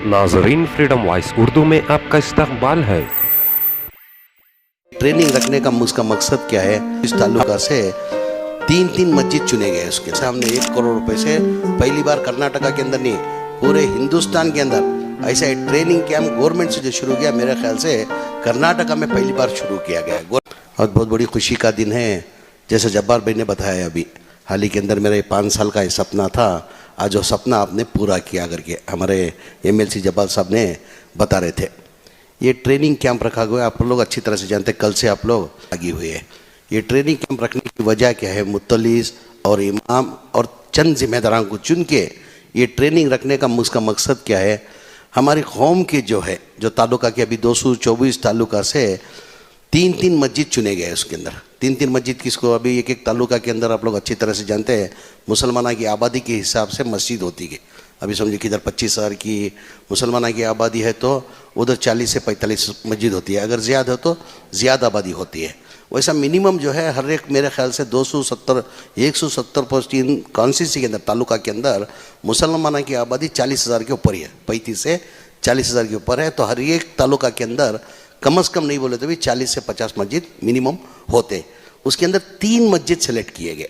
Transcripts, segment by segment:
नाजरीन, freedom voice Urdu में आपका इस्तकबाल है। ट्रेनिंग रखने का उसका मकसद क्या है? इस तालुका से तीन मस्जिद चुने गए। उसके सामने 1 करोड़ रुपए से पहली बार कर्नाटका के अंदर नहीं, पूरे हिंदुस्तान के अंदर ऐसा एक ट्रेनिंग कैंप गवर्नमेंट से जो शुरू किया, मेरे ख्याल से कर्नाटका में पहली बार शुरू किया गया है और बहुत बड़ी खुशी का दिन है। जैसे जब्बार भाई ने बताया, अभी हाल ही के अंदर मेरा 5 साल का सपना था, आज वो सपना आपने पूरा किया करके हमारे MLC जब्बार साहब ने बता रहे थे। ये ट्रेनिंग कैंप रखा गया, आप लोग अच्छी तरह से जानते हैं, कल से आप लोग लगी हुई है। ये ट्रेनिंग कैंप रखने की वजह क्या है? मुत्तलीस और इमाम और चंद जिम्मेदारों को चुन के ये ट्रेनिंग रखने का उसका मकसद क्या है? हमारी कौम के जो तालुका के अभी 224 तालुका से 3 मस्जिद चुने गए। उसके अंदर 3 मस्जिद किसको, अभी एक तालुका के अंदर आप लोग अच्छी तरह से जानते हैं, मुसलमाना की आबादी के हिसाब से मस्जिद होती है। अभी समझिए कि इधर 25,000 की मुसलमाना की आबादी है तो उधर 40 से 45 मस्जिद होती है, अगर ज़्यादा हो तो ज़्यादा आबादी होती है। वैसा मिनिमम जो है हर एक मेरे ख्याल से 170 पोस्टिंग कॉन्स्टिट्यूंसी के अंदर, तालुका के अंदर मुसलमाना की आबादी 40,000 के ऊपर ही है, 35 से 40,000 के ऊपर है। तो हर एक तालुका के अंदर कम से कम नहीं बोले तो भी 40 से 50 मस्जिद मिनिमम होते। उसके अंदर 3 मस्जिद सेलेक्ट किए गए।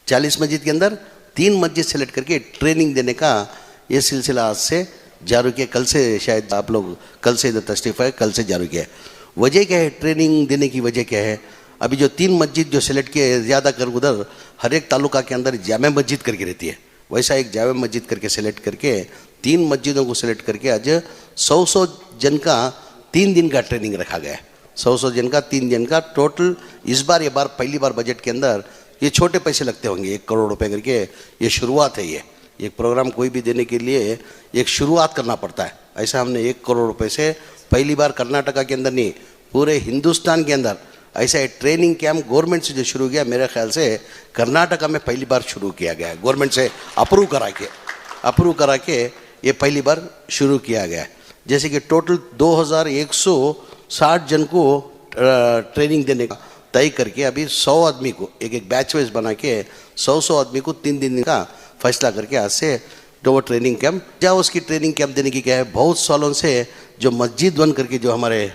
40 मस्जिद के अंदर 3 मस्जिद सेलेक्ट करके ट्रेनिंग देने का ये सिलसिला आज से जारी किया। कल से शायद आप लोग कल से इधर तशरीफ़ कल से जारी किया। वजह क्या है ट्रेनिंग देने की? वजह क्या है? अभी जो 3 मस्जिद जो सेलेक्ट किए, ज़्यादा कर उधर हर एक तालुका के अंदर जामे मस्जिद करके रहती है, वैसा एक जामे मस्जिद करके सेलेक्ट करके 3 मस्जिदों को सेलेक्ट करके आज 100 जन का 3 दिन का ट्रेनिंग रखा गया है। 100 जन का 3 दिन का टोटल। इस बार ये पहली बार बजट के अंदर ये छोटे पैसे लगते होंगे, 1 करोड़ रुपए करके। ये शुरुआत है, ये एक प्रोग्राम कोई भी देने के लिए एक शुरुआत करना पड़ता है। ऐसा हमने 1 करोड़ रुपए से पहली बार कर्नाटका के अंदर नहीं, पूरे हिंदुस्तान के अंदर ऐसा एक ट्रेनिंग कैंप गवर्नमेंट से जो शुरू किया, मेरे ख्याल से कर्नाटका में पहली बार शुरू किया गया है। गवर्नमेंट से अप्रूव करा के ये पहली बार शुरू किया गया है। जैसे कि टोटल 2160 जन को ट्रेनिंग देने का तय करके अभी 100 आदमी को एक बैच वाइज बना के 100 आदमी को 3 दिन का फैसला करके आज से जो वो ट्रेनिंग कैंप, क्या उसकी ट्रेनिंग कैंप देने की क्या है? बहुत सालों से जो मस्जिद बन करके जो हमारे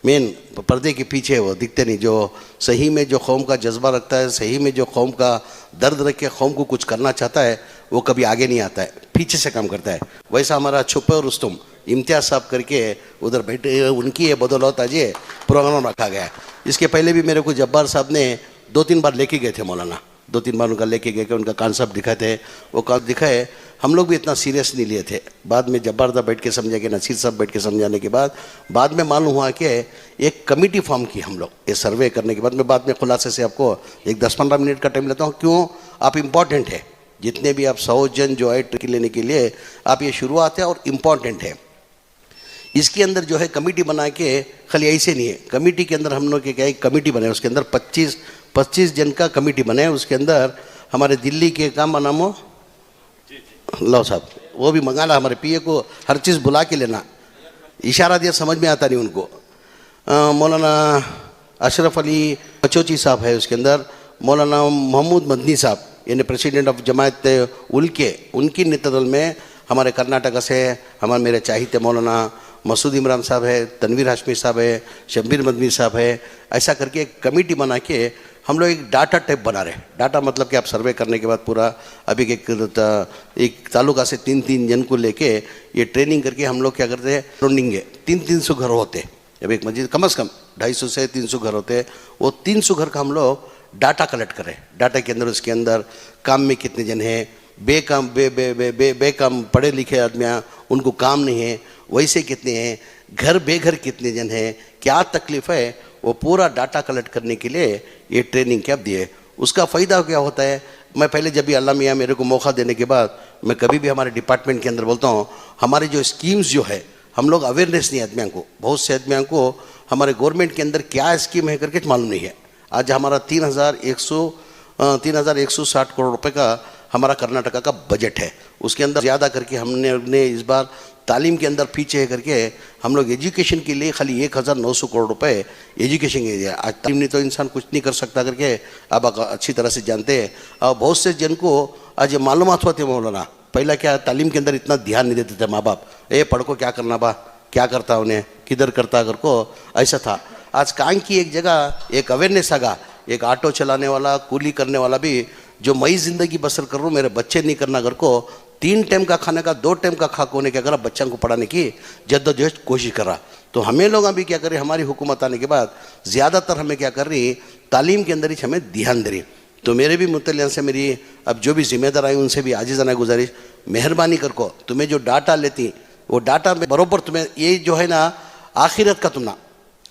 मेन पर्दे के पीछे है वो दिखते नहीं, जो सही में जो कौम का जज्बा रखता है, सही में जो कौम का दर्द रख के कौम को कुछ करना चाहता है, वो कभी आगे नहीं आता है, पीछे से काम करता है। वैसा हमारा छुपे और रुस्तुम इम्तियाज साहब करके उधर बैठे, उनकी ये बदौलत आज ये प्रोग्राम रखा गया है। इसके पहले भी मेरे को जब्बार साहब ने 2-3 बार लेके गए थे, मौलाना 2-3 बार उनका लेके गए, उनका कॉन्सेप्ट दिखाए थे। वो कॉन्सेप्ट दिखाए, हम लोग भी इतना सीरियस नहीं लिए थे। बाद में जब्बार साहब बैठ के समझा के, नसीर साहब बैठ के समझाने के बाद में मालूम हुआ कि एक कमेटी फॉर्म की हम लोग, ये सर्वे करने के बाद में, बाद में खुलासे से आपको एक 10-15 मिनट का टाइम लेता हूँ। क्यों? आप इम्पॉर्टेंट है, जितने भी आप 100 जन जो है ट्रेनिंग लेने के लिए आप, ये शुरुआत है और इम्पॉर्टेंट है। इसके अंदर जो है कमेटी बना के, खाली ऐसे नहीं है, कमेटी के अंदर हम लोग क्या है, कमेटी बनाए, उसके अंदर 25 जन का कमेटी बनाए। उसके अंदर हमारे दिल्ली के काम नाम हो लो साहब, वो भी मंगाना, हमारे PA को हर चीज़ बुला के लेना, इशारा दिया समझ में आता नहीं उनको। मौलाना अशरफ अली बचोची साहब है, उसके अंदर मौलाना महमूद मदनी साहब, यानी प्रेसिडेंट ऑफ जमायत उनकी नेतृत्व में हमारे कर्नाटका से हमारे मेरे चाहिए मौलाना मसूद इमरान साहब है, तनवीर हाशमी साहब है, शब्बीर मदनी साहब है। ऐसा करके एक कमेटी बना के हम लोग एक डाटा टाइप बना रहे। डाटा मतलब कि आप सर्वे करने के बाद पूरा अभी एक तालुका से 3 जन को लेके ये ट्रेनिंग करके हम लोग क्या करते हैं, राउंडिंग है, 300 घर होते। जब एक मस्जिद कम से कम 250 से 300 घर होते, वो 300 घर का हम लोग डाटा कलेक्ट करें। डाटा के अंदर उसके अंदर काम में कितने जन हैं, बेकाम पढ़े लिखे आदमियाँ, उनको काम नहीं है, वैसे कितने हैं, घर बेघर कितने जन हैं, क्या तकलीफ़ है, वो पूरा डाटा कलेक्ट करने के लिए ये ट्रेनिंग कैंप दिए। उसका फ़ायदा क्या होता है? मैं पहले जब भी अल्लाह मियाँ मेरे को मौका देने के बाद मैं कभी भी हमारे डिपार्टमेंट के अंदर बोलता हूँ, हमारे जो स्कीम्स जो है, हम लोग अवेयरनेस नहीं आदमियों को, बहुत से आदमियों को हमारे गवर्नमेंट के अंदर क्या स्कीम है करके मालूम नहीं है। आज हमारा 3,160 करोड़ रुपए का हमारा कर्नाटका का बजट है। उसके अंदर ज़्यादा करके हमने इस बार तालीम के अंदर पीछे करके हम लोग एजुकेशन के लिए खाली 1,900 करोड़ रुपए एजुकेशन के दिया। आज तालीम नहीं तो इंसान कुछ नहीं कर सकता करके आप अच्छी तरह से जानते हैं। और बहुत से जन को आज मालूमात होते हैं मौलाना पहला क्या तालीम के अंदर इतना ध्यान नहीं देते थे माँ बाप, ए पढ़ को क्या करना बा, क्या करता उन्हें, किधर करता अगर को, ऐसा था। आज कांग की एक जगह एक अवेयरनेस आगा, एक ऑटो चलाने वाला, कूली करने वाला भी, जो मैं ज़िंदगी बसर कर रहा हूँ, मेरे बच्चे नहीं करना घर को, 3 टाइम का खाने का 2 टाइम का खाक होने के अगर बच्चों को पढ़ाने की जद्दोजहद कोशिश कर रहा। तो हमें लोग अभी क्या करें, हमारी हुकूमत आने के बाद ज़्यादातर हमें क्या कर रही, तालीम के अंदर ही हमें ध्यान दे रही। तो मेरे भी मुतल्लियान से मेरी अब जो भी जिम्मेदार आई उनसे भी आजिज़ाना गुजारिश, मेहरबानी कर को तुम्हें जो डाटा लेती वो डाटा में बरोबर तुम्हें ये जो है ना आखिरत का तुम ना,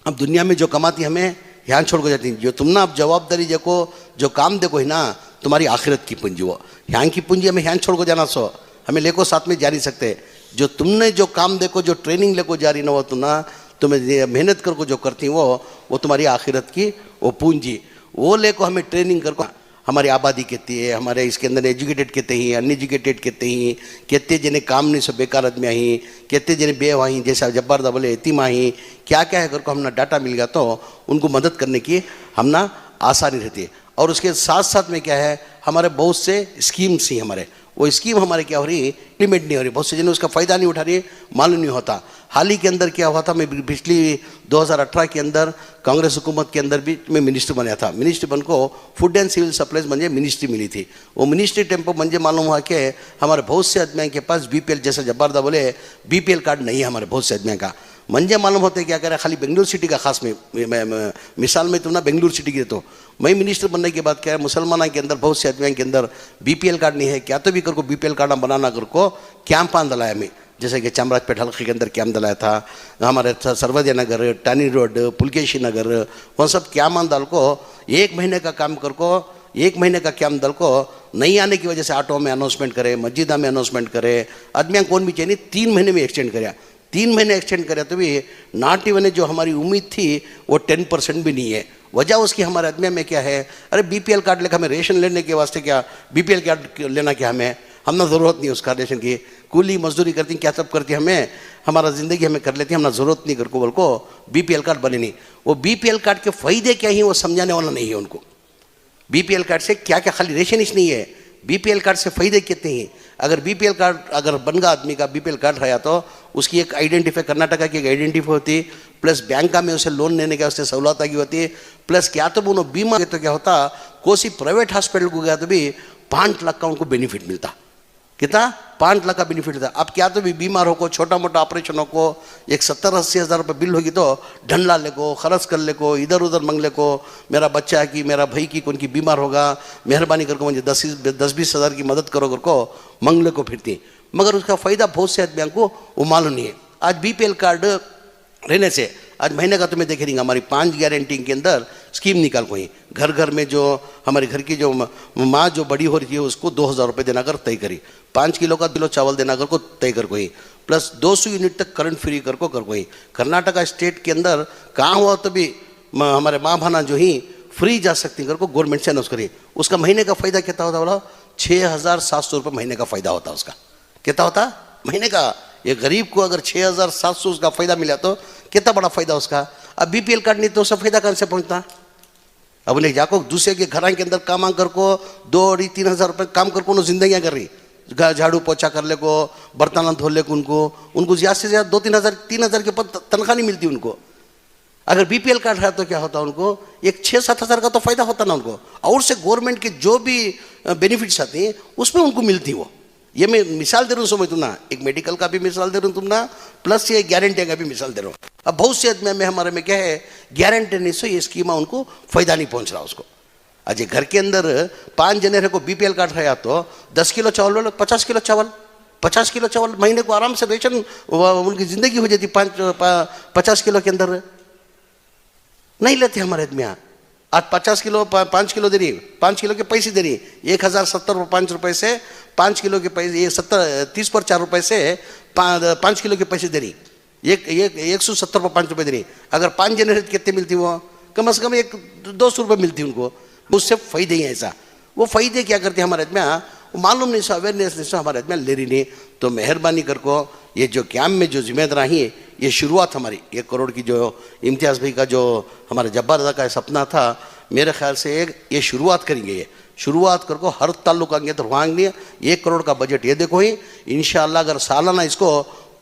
अब दुनिया में जो कमाती हमें यहाँ छोड़ को जाती, जो तुम ना अब जवाबदारी देखो, जो काम देखो है ना, तुम्हारी आखिरत की पूंजी वो, यहाँ की पूंजी हमें यहाँ छोड़ को जाना सो, हमें लेको साथ में जा नहीं सकते। जो तुमने जो काम देखो, जो ट्रेनिंग लेको जा रही ना, वो तुम ना तुम्हें मेहनत कर को जो करती वो तुम्हारी आखिरत की वो पूंजी, वो लेको हमें ट्रेनिंग कर को हमारी आबादी कहती है, हमारे इसके अंदर एजुकेटेड कहते हैं, अनएजुकेटेड कहते हैं, कहते जिन्हें काम नहीं सब बेकार आदमी आई, कहते जिन्हें बे वहीं जैसा जब्बार दा बोले एतीम आई, क्या क्या है को हमने डाटा मिल गया तो उनको मदद करने की हमना आसानी रहती है। और उसके साथ साथ में क्या है, हमारे बहुत से स्कीम्स ही हमारे, वो स्कीम हमारे क्या हो रही, इम्प्लीमेंट नहीं हो रही, बहुत से जिन्हें उसका फ़ायदा नहीं उठा रही, मालूम नहीं होता। हाल ही के अंदर क्या हुआ था, मैं पिछली 2018 के अंदर कांग्रेस हुकूमत के अंदर भी मैं मिनिस्टर बनाया था। मिनिस्टर बन को फूड एंड सिविल सप्लाईज म्हणजे मिनिस्ट्री मिली थी। वो मिनिस्ट्री टेम्पो म्हणजे मालूम हुआ कि हमारे बहुत से आदमियों के पास BPL जैसा जब्बारदा बोले BPL कार्ड नहीं है हमारे बहुत से आदमियों का। मंजे मालूम होते क्या करें, खाली बेंगलुरु सिटी का खास में मिसाल में तुम ना बेंगलुरु सिटी की तो मैं मिनिस्टर बनने के बाद क्या है, मुसलमानों के अंदर बहुत से आदमियों के अंदर BPL कार्ड नहीं है, क्या तो भी कर को BPL कार्ड बनाना कर को कैंप आन दलाया मैं, जैसे कि चामराजपेट हल्के के अंदर कैंप दलाया था, हमारे सर्वोदय नगर, टानी रोड, पुलकेशी नगर, वो सब कैंप आन दल को 1 महीने का काम कर को 1 महीने का कैंप दल को नहीं आने की वजह से ऑटो में अनाउंसमेंट करे, मस्जिदा में अनाउंसमेंट करे, आदमियाँ कौन भी चाहिए 3 महीने में एक्सटेंड कराया, 3 महीने एक्सटेंड करे तो भी नाट इवन जो हमारी उम्मीद थी वो 10% भी नहीं है। वजह उसकी हमारे आदमी में क्या है, अरे BPL कार्ड लेकर हमें रेशन लेने के वास्ते क्या BPL कार्ड लेना क्या हमें, हमने ज़रूरत नहीं उसका रेशन की, कूली मजदूरी करती क्या सब करती हमें, हमारा ज़िंदगी हमें कर लेती, हमने ज़रूरत नहीं कर को बोल को BPL कार्ड बने नहीं। वो BPL कार्ड के फ़ायदे क्या ही वो समझाने वाला नहीं है उनको। BPL कार्ड से क्या क्या खाली रेशन ही नहीं है, BPL कार्ड से फ़ायदे कितने हैं। अगर BPL कार्ड अगर बन गया आदमी का BPL कार्ड रहा तो उसकी एक आइडेंटिफाई, कर्नाटका की एक आइडेंटिफाई होती, प्लस बैंक में उसे लोन लेने के वास्ते सहूलत की होती, प्लस क्या तो वो बीमा तो क्या होता, कोई प्राइवेट हॉस्पिटल को गया तो भी 5 लाख का उनको बेनिफिट मिलता, कितना 5 लाख का बेनिफिट था। अब क्या तो भी बीमार हो को, छोटा मोटा ऑपरेशन हो को, एक 70-80 हज़ार रुपये बिल होगी तो ढंडला ले को, खर्च कर ले को, इधर उधर मंग ले को, मेरा बच्चा है कि मेरा भाई की कौन की बीमार होगा, मेहरबानी करके मुझे 10-20 हज़ार की मदद करो कर को मंग ले को फिरती, मगर उसका फ़ायदा बहुत से आदमियों को वो मालूम नहीं है। आज BPL कार्ड रहने से आज महीने का तुम्हें देखे रहेंगे, हमारी 5 गारंटी के अंदर स्कीम निकाल कोई, घर घर में जो हमारे घर की जो माँ जो बड़ी हो रही है उसको 2000 रुपये देना कर तय करी, 5 किलो का किलो चावल देना कर को तय कर कोई, प्लस 200 यूनिट तक करंट फ्री कर को कर कोई। कर्नाटका स्टेट के अंदर कहाँ हुआ तो भी हमारे माँ भाना जो ही फ्री जा सकती कर को गवर्नमेंट से अनाउंस करी। उसका महीने का फ़ायदा कितना होता बोला, 6700 रुपये महीने का फ़ायदा होता उसका, कितना होता महीने का। ये गरीब को अगर 6700 उसका फ़ायदा मिला तो कितना बड़ा फ़ायदा उसका। अब BPL कार्ड नहीं तो उसका फ़ायदा कहाँ से पहुँचता। अब ले जाको दूसरे के घर के अंदर काम कर को 2-3 हज़ार रुपये काम कर को जिंदगियाँ कर रही, झाड़ू पोछा कर ले को, बर्तन धो ले को, उनको ज़्यादा से ज़्यादा 2-3 हज़ार 3 हज़ार के ऊपर तनख्वाह नहीं मिलती उनको। अगर BPL कार्ड है तो क्या होता उनको एक 6-7 हज़ार का तो फ़ायदा होता ना उनको, और से गवर्नमेंट के जो भी बेनिफिट्स आते हैं उसमें उनको मिलती वो। ये मैं मिसाल दे रहा हूँ समझ तुम ना, एक मेडिकल का भी मिसाल दे रहा हूँ तुम ना, प्लस ये गारंटी का भी मिसाल दे रहा हूँ। अब बहुत से आदमी में हमारे में क्या है, गारंटी नहीं सो ये स्कीमा उनको फ़ायदा नहीं पहुँच रहा उसको। आज घर के अंदर 5 जने को BPL कार्ड रहा तो 10 किलो चावल लो, 50 किलो चावल, 50 किलो चावल महीने को आराम से रेशन उनकी ज़िंदगी हो जाती। 50 किलो के अंदर नहीं लेते हमारे आदमी। आज 50 किलो 5 किलो दे रही, 5 किलो के पैसे दे रही, 1070 रुपये से 5 किलो के पैसे, ये 30 पर 4 रुपये से 5 किलो के पैसे दे रही, 170 पर 5 रुपये दे रही। अगर 5 जने कितने मिलती वो, कम से कम 200 रुपये मिलती उनको, उससे फ़ायदे ही ऐसा। वो फ़ायदे क्या करते हैं हमारे आदमी, वो मालूम नहीं सो, अवेयरनेस नहीं सो, हमारे आदमी ले रही नहीं। तो मेहरबानी कर को ये जो कैंप में जो जिम्मेदारी है, ये शुरुआत हमारी 1 करोड़ की जो इम्तियाज़ भाई का जो हमारे जब्बार दादा का सपना था, मेरे ख्याल से ये शुरुआत करेंगे। ये शुरुआत करको हर ताल्लुका के अंदर वांगनी 1 करोड़ का बजट ये देखो ही इंशाल्लाह अगर सालाना इसको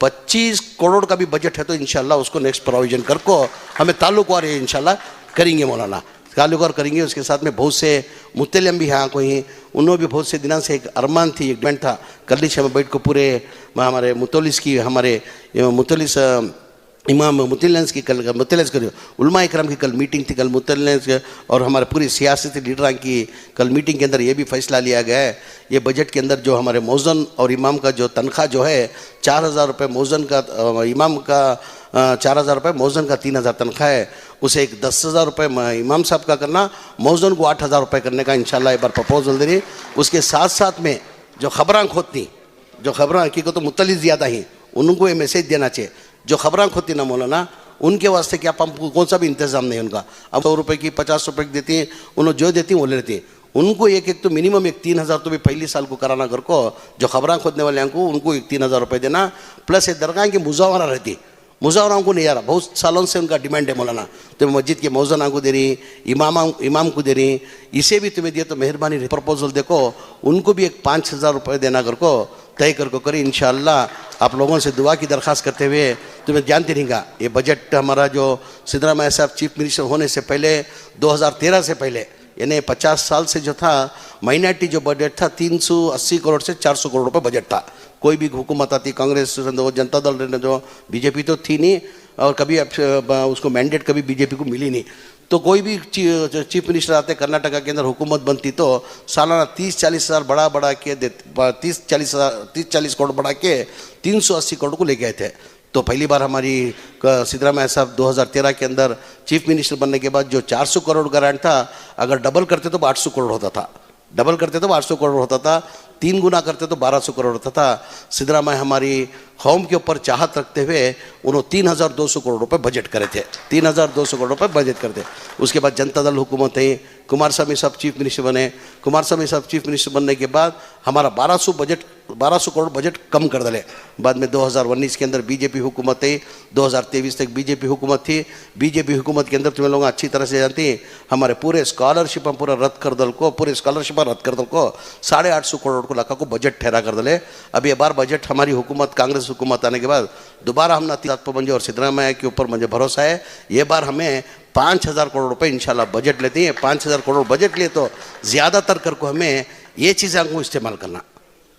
25 करोड़ का भी बजट है तो इंशाल्लाह उसको नेक्स्ट प्रोविजन करको हमें ताल्लुकवार ये इंशाल्लाह करेंगे मौलाना ताल्लुकवार करेंगे। उसके साथ में बहुत से मुतल्लिम भी यहाँ कोई उन्होंने भी बहुत से दिनों से एक अरमान थी एक डिमांड था कल में बैठ को पूरे हमारे मुतलिस की हमारे मुतलिस इमाम मुतल्लिस की कल मुतल्लिस करियो उलमा इकराम की कल मीटिंग थी कल मुतल्लिस और हमारे पूरी सियासती लीडर की कल मीटिंग के अंदर ये भी फैसला लिया गया है ये बजट के अंदर जो हमारे मौज़न और इमाम का जो तनख्वाह जो है 4,000 रुपये मौज़न का इमाम का 4,000 रुपये मौज़न का 3,000 तनख्वाह है उसे एक 10,000 रुपये इमाम साहब का करना मौज़न को 8,000 रुपये करने का इंशाल्लाह एक बार प्रपोजल दे रही। उसके साथ साथ में जो खबरां खोदती जो खबरां की को तो मुतल्लिस ज़्यादा ही उनको ये मैसेज देना चाहिए जो खबरां खोदती ना मौलाना उनके वास्ते क्या पंप कौन सा भी इंतज़ाम नहीं उनका अब 100 रुपये की 50 रुपये की देती हैं उन्होंने जो देती हैं वो ले लेती हैं उनको एक तो मिनिमम एक 3,000 तो भी पहली साल को कराना घर को जो खबरां खोदने वाले को उनको एक 3,000 रुपये देना प्लस एक दरगाह की मुजावरा रहती मुजावरा को नहीं आ रहा बहुत सालों से उनका डिमांड है मौलाना तो मस्जिद के मौज़ना को दे रही इमाम को दे रही इसे भी तुम्हें दिए तो मेहरबानी प्रपोजल देखो उनको भी एक 5,000 रुपये देना घर को तय करको करें इंशाअल्लाह। आप लोगों से दुआ की दरख्वास्त करते हुए तुम्हें जानते रहेगा ये बजट हमारा जो सिद्धरामैया साहब चीफ मिनिस्टर होने से पहले 2013 से पहले यानी 50 साल से जो था माइनॉरिटी जो बजट था 380 करोड़ से 400 करोड़ रुपये बजट था। कोई भी हुकूमत आती कांग्रेस जनता दल जो बीजेपी तो थी नहीं और कभी उसको मैंडेट कभी बीजेपी को मिली नहीं तो कोई भी चीफ मिनिस्टर आते कर्नाटका के अंदर हुकूमत बनती तो सालाना 30-40 हज़ार बढ़ा के 30-40 करोड़ बढ़ा के 380 करोड़ को ले गए थे। तो पहली बार हमारी सिद्धरामैया साहब 2013 के अंदर चीफ मिनिस्टर बनने के बाद जो 400 करोड़ ग्रांट था अगर डबल करते तो 800 करोड़ होता था डबल करते तो 800 करोड़ होता था 3 गुना करते तो 1200 करोड़ होता था। सिद्धरामैया हमारी कौम के ऊपर चाहत रखते हुए उन्होंने 3,200 करोड़ रुपए बजट करे थे 3,200 करोड़ रुपए बजट करते। उसके बाद जनता दल हुकूमत है कुमारस्वामी साहब चीफ मिनिस्टर बने कुमारस्वामी साहब चीफ मिनिस्टर बनने के बाद हमारा 1200 करोड़ बजट कम कर डाले। बाद में 2019 के अंदर बीजेपी हुकूमत है 2023 तक बीजेपी हुकूमत थी। बीजेपी हुकूमत के अंदर तुम्हें लोग अच्छी तरह से जानती हैं हमारे पूरे स्कॉलरशिप हम पूरा रद्द कर दल को पूरे स्कॉलरशिप रद्द कर दल को 850 करोड़ को लाखा को बजट ठहरा कर दले। अब ये बार बजट हमारी हुकूमत कांग्रेस हुकूमत आने के बाद दोबारा हम नाती पर मंजे और सिद्धरामैया के ऊपर मुझे भरोसा है ये बार हमें 5,000 करोड़ रुपए इंशाल्लाह बजट लेते हैं। 5,000 करोड़ बजट लिए तो ज़्यादातर कर को हमें ये चीज़ें को इस्तेमाल करना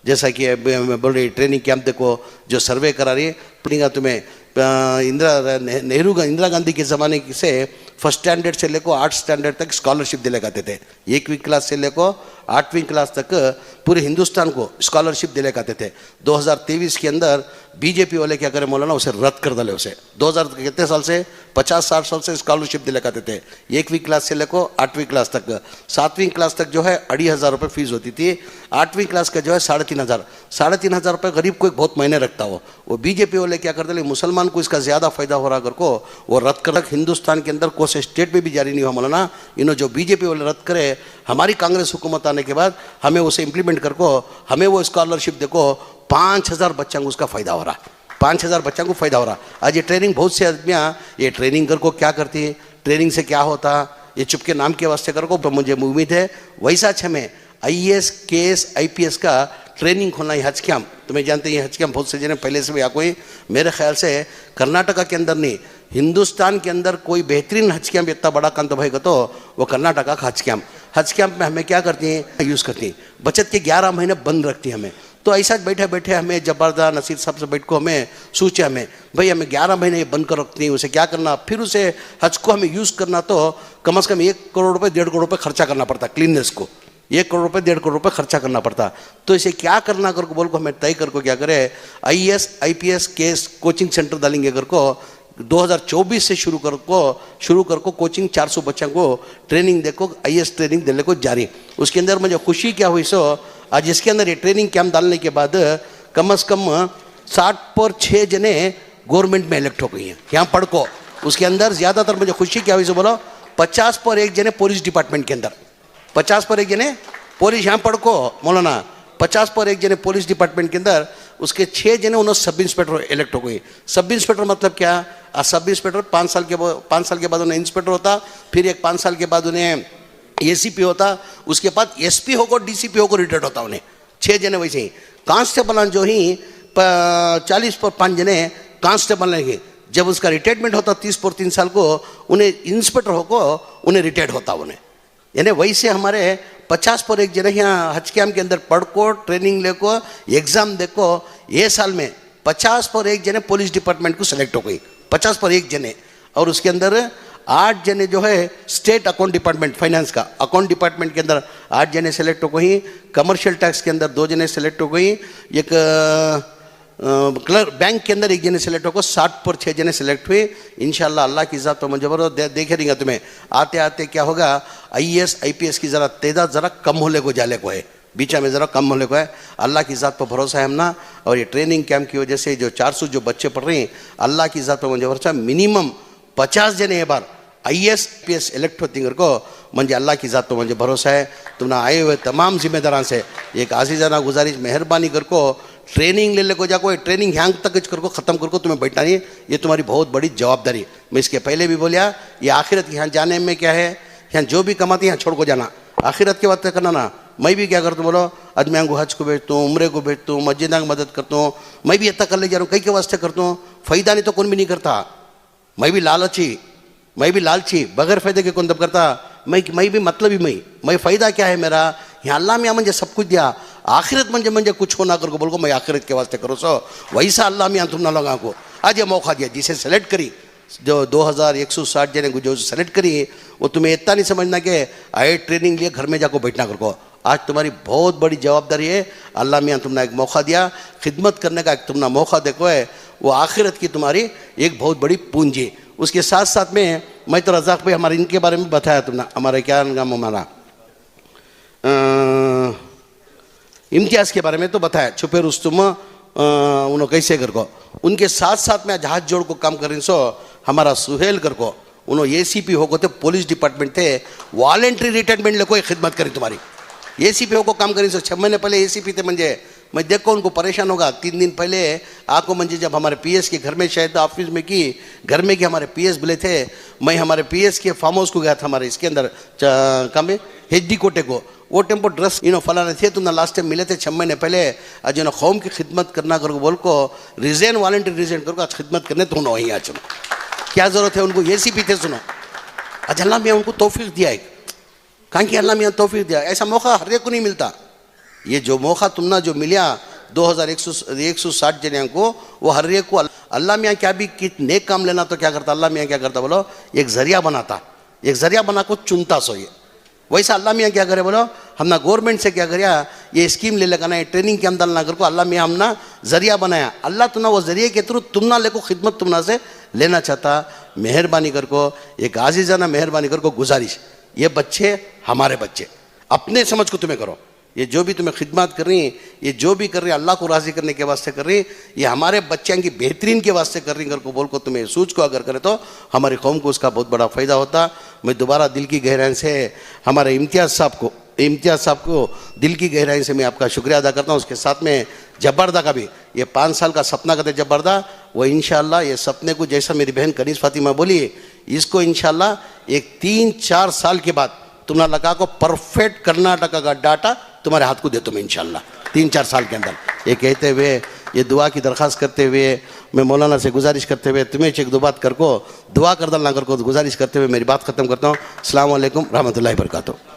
जैसा कि बोल रही ट्रेनिंग कैंप देखो जो सर्वे करा रही है तुम्हें इंदिरा गांधी के ज़माने से फर्स्ट स्टैंडर्ड से लेकर 8 स्टैंडर्ड तक स्कॉलरशिप दिले करते थे 1वीं क्लास से लेकर 8वीं क्लास तक पूरे हिंदुस्तान को स्कॉलरशिप दिले करते थे। 2023 के अंदर बीजेपी वाले क्या करें मौलाना उसे रद्द कर डाले उसे 2000 कितने साल से 50-60 साल से स्कॉलरशिप दिले करते थे 1वीं क्लास से लेकर 8वीं क्लास तक 7वीं क्लास तक जो है 2,500 रुपये फीस होती थी 8वीं क्लास का जो है 3,500 रुपये गरीब को एक बहुत मायने रखता हो वो बीजेपी वाले क्या करते मुसलमान को इसका ज़्यादा फायदा हो रहा को वो रद्द कर हिंदुस्तान के अंदर कोई स्टेट में भी जारी नहीं हुआ मौलाना इन्होंने जो बीजेपी वाले रद्द करे हमारी कांग्रेस हुकूमत आने के बाद हमें उसे इम्प्लीमेंट करको हमें वो स्कॉलरशिप देखो 5,000 बच्चों को उसका फ़ायदा हो रहा 5,000 बच्चों को फ़ायदा हो रहा। आज ये ट्रेनिंग बहुत से आदमियाँ ये ट्रेनिंग कर को क्या करती है ट्रेनिंग से क्या होता ये चुपके नाम के वास्ते कर को मुझे उम्मीद है वैसा हमें IAS KS IPS का ट्रेनिंग खोलना है हज कैम्प तुम्हें जानते हैं हज कैम्प बहुत से जने पहले से भी आ कोई मेरे ख्याल से कर्नाटका के अंदर नहीं हिंदुस्तान के अंदर कोई बेहतरीन हज कैम्प इतना बड़ा काम तो भाई तो वो कर्नाटका का हज कैम्प में हमें क्या करती हैं यूज़ करती हैं बचत के 11 महीने बंद रखती हैं हमें तो ऐसा बैठे बैठे हमें जबरदस्त नसीर साहब से बैठ को हमें सोचे हमें भाई हमें 11 महीने ये बंद कर रखती हैं उसे क्या करना फिर उसे हज को हमें यूज़ करना तो कम से कम 1 करोड़ रुपये 1.5 करोड़ रुपये खर्चा करना पड़ता क्लीननेस को 1 करोड़ रुपये 1.5 करोड़ रुपये खर्चा करना पड़ता। तो इसे क्या करना कर को बोल को हमें तय कर को क्या करे IAS IPS case coaching centre डालेंगे कर को 2024 से शुरू कर को कोचिंग 400 बच्चों को ट्रेनिंग देखो IAS ट्रेनिंग देने को जारी। उसके अंदर मुझे खुशी क्या हुई सो आज इसके अंदर ये ट्रेनिंग कैंप डालने के बाद कम से कम 60 पर 6 जने गवर्नमेंट में इलेक्ट हो गई हैं यहाँ पढ़ को। उसके अंदर ज़्यादातर मुझे खुशी क्या हुई सो बोलो 50 पर 1 जने पुलिस डिपार्टमेंट के अंदर 50 पर 1 जने पुलिस यहाँ पढ़ को मौलाना 50 पर 1 जने पुलिस डिपार्टमेंट के अंदर उसके 6 जने उन्होंने सब इंस्पेक्टर इलेक्ट हो गई। सब इंस्पेक्टर मतलब क्या सब इंस्पेक्टर 5 साल के बाद उन्हें इंस्पेक्टर होता फिर एक 5 साल के बाद उन्हें एसीपी होता, उसके बाद एसपी होकर डीसीपी होकर रिटायर्ड होता उन्हें 6 जने। वैसे ही कांस्टेबल जो ही 40 पर 5 जने कांस्टेबल रहेंगे। जब उसका रिटायरमेंट होता 30 पर 3 साल को, उन्हें इंस्पेक्टर होकर उन्हें रिटायर्ड होता उन्हें। यानी वैसे हमारे 50 पर 1 जने यहाँ हज कैम्प के अंदर पढ़ को ट्रेनिंग लेको एग्जाम देखो, ये साल में 50 पर 1 जने पुलिस डिपार्टमेंट को सिलेक्ट हो गई, 50 पर 1 जने। और उसके अंदर 8 जने जो है स्टेट अकाउंट डिपार्टमेंट फाइनेंस का अकाउंट डिपार्टमेंट के अंदर 8 जने सेलेक्ट हो गई, कमर्शियल टैक्स के अंदर 2 जने सेलेक्ट हो गई, एक क्लर्क बैंक के अंदर 1 जने सेलेक्ट होकर 60 पर 6 जने सेलेक्ट हुए। इंशाल्लाह अल्लाह की ज़ात तो मुझे देखे देंगे तुम्हें आते आते क्या होगा। IAS IPS की ज़रा तादाद ज़रा कम होने को जाले को है, बीचा में ज़रा कम होने को है। अल्लाह की ज़ात पर भरोसा है हमना। और ये ट्रेनिंग कैंप की वजह से जो 400 जो बच्चे पढ़ रहे हैं, अल्लाह की ज़ात पर मुझे भरोसा, मिनिमम 50 जने ये बार IAS IPS इलेक्ट होती को मुझे अल्लाह की ज़ात पर मुझे भरोसा है। तुमने आए हुए तमाम जिम्मेदारान से एक आजीज़ाना गुजारिश, मेहरबानी कर को ट्रेनिंग ले को जाको, ट्रेनिंग यहाँ तक करको ख़त्म करको तुम्हें बैठना नहीं, ये तुम्हारी बहुत बड़ी जवाबदारी। मैं इसके पहले भी बोलिया, ये आखिरत यहाँ जाने में क्या है, यहाँ जो भी कमाती यहाँ छोड़ को जाना, आखिरत की बात करना ना। मैं भी क्या करता हूँ बोलो, आज मैं हज को भेजता हूँ, उम्रे को भेजता हूँ, मस्जिद की मदद करता हूँ, मैं भी इतना कर ले जा रहा हूँ, कई के वास्ते करता हूँ, फ़ायदा नहीं तो कौन भी नहीं करता। मैं भी लालची बगैर फ़ायदे के कौन तब करता। मैं भी मतलब ही मैं फ़ायदा क्या है मेरा, यहाँ अल्लाह मियाँ मुझे सब कुछ दिया, आखिरत मुझे कुछ होना कर को बोल को मैं आखिरत के वास्ते करो सो, वैसा अल्लाह मियाँ तुम ना लगा को आज ये मौका दिया। जिसे सेलेक्ट करी जो 2160 जने को जो सेलेक्ट करी, वो तुम्हें इतना नहीं समझना कि आए ट्रेनिंग लिए घर में जाकर बैठना कर को। आज तुम्हारी बहुत बड़ी जवाबदारी है। अल्लाह मियाँ तुमने एक मौका दिया, खिदमत करने का एक तुमने मौका देखो है, वो आखिरत की तुम्हारी एक बहुत बड़ी पूंजी। उसके साथ साथ में मैं तो रज़ाक भाई हमारे इनके बारे में बताया तुमने, हमारे क्या नाम हमारा इम्तियाज़ के बारे में तो बताया, छुपे रुस्तुम उन्होंने कैसे कर को। उनके साथ साथ में जहाज जोड़ को काम करें सो हमारा सुहेल कर को, उन्होंने ACP हो को थे, पुलिस डिपार्टमेंट थे, वॉलेंट्री रिटायरमेंट ले कोई खिदमत करी तुम्हारी। ACP हो को काम करें सो 6 महीने पहले ACP थे मुझे, मैं देखो उनको परेशान होगा। 3 दिन पहले आको मंजे जब हमारे PS के घर में शायद ऑफिस में की घर में कि हमारे PS बुले थे, मैं हमारे PS के फार्म हाउस को गया था, हमारे इसके अंदर कहाँ में HD कोटे को, वो टेम्पो ड्रेस फलाने थे, तुमने लास्ट टाइम मिले थे 6 महीने पहले। आज कौम की खिदमत करना करो बोल को रिज़ाइन वॉलंटरी रिज़ाइन करो, आज खिदमत करने तो वहीं आज क्या ज़रूरत है उनको, ACP थे सुनो। आज अल्लाह मियाँ उनको तौफीक दिया है, कहाँ की अल्लाह मियाँ तौफीक दिया, ऐसा मौका हर एक को नहीं मिलता। ये जो मौका तुमना जो मिला 2160 जने को, वो हर एक को अल्लाह मियाँ क्या भी नेक काम लेना तो क्या करता, अल्लाह मियाँ क्या करता बोलो, एक ज़रिया बनाता, एक ज़रिया बना को चुनता सो। ये वैसा अल्लाह मियाँ क्या करे बोलो, हमना गवर्नमेंट से क्या करिया, ये स्कीम ले लगाना है, ट्रेनिंग के अंदर ना कर को अल्लाह मियाँ हमना ज़रिया बनाया। अल्लाह तुमना वो ज़रिए के थ्रू तुमना लेको खिदमत तुमना से लेना चाहता। मेहरबानी कर को एक आजीज़ाना मेहरबानी कर को गुजारिश, ये बच्चे हमारे बच्चे, अपने समझ को तुम्हें करो। ये जो भी तुम्हें खिदमत कर रही हैं, ये जो भी कर रही हैं अल्लाह को राज़ी करने के वास्ते कर रही हैं, ये हमारे बच्चों की बेहतरीन के वास्ते कर रही हैं। को बोल को तुम्हें सूझ को अगर करे तो हमारी कौम को उसका बहुत बड़ा फ़ायदा होता। मैं दोबारा दिल की गहराई से हमारे इम्तियाज़ साहब को दिल की गहराई से मैं आपका शुक्रिया अदा करता हूँ। उसके साथ में जब्बारदा का भी, ये 5 साल का सपना करते जब्बारदा, वो इंशाल्लाह ये सपने को जैसा मेरी बहन कनीज़ फातिमा बोली, इसको इंशाल्लाह एक 3-4 साल के बाद तुम्हारा लगा को परफेक्ट कर्नाटका का डाटा तुम्हारे हाथ को दे तुम्हें इंशाल्लाह 3-4 साल के अंदर। ये कहते हुए, ये दुआ की दरख्वास्त करते हुए, मैं मौलाना से गुजारिश करते हुए तुम्हें एक दो बात कर को दुआ कर दलना कर को गुजारिश करते हुए मेरी बात ख़त्म करता हूँ। अस्सलाम वालेकुम रहमतुल्लाहि व बरकातुहू।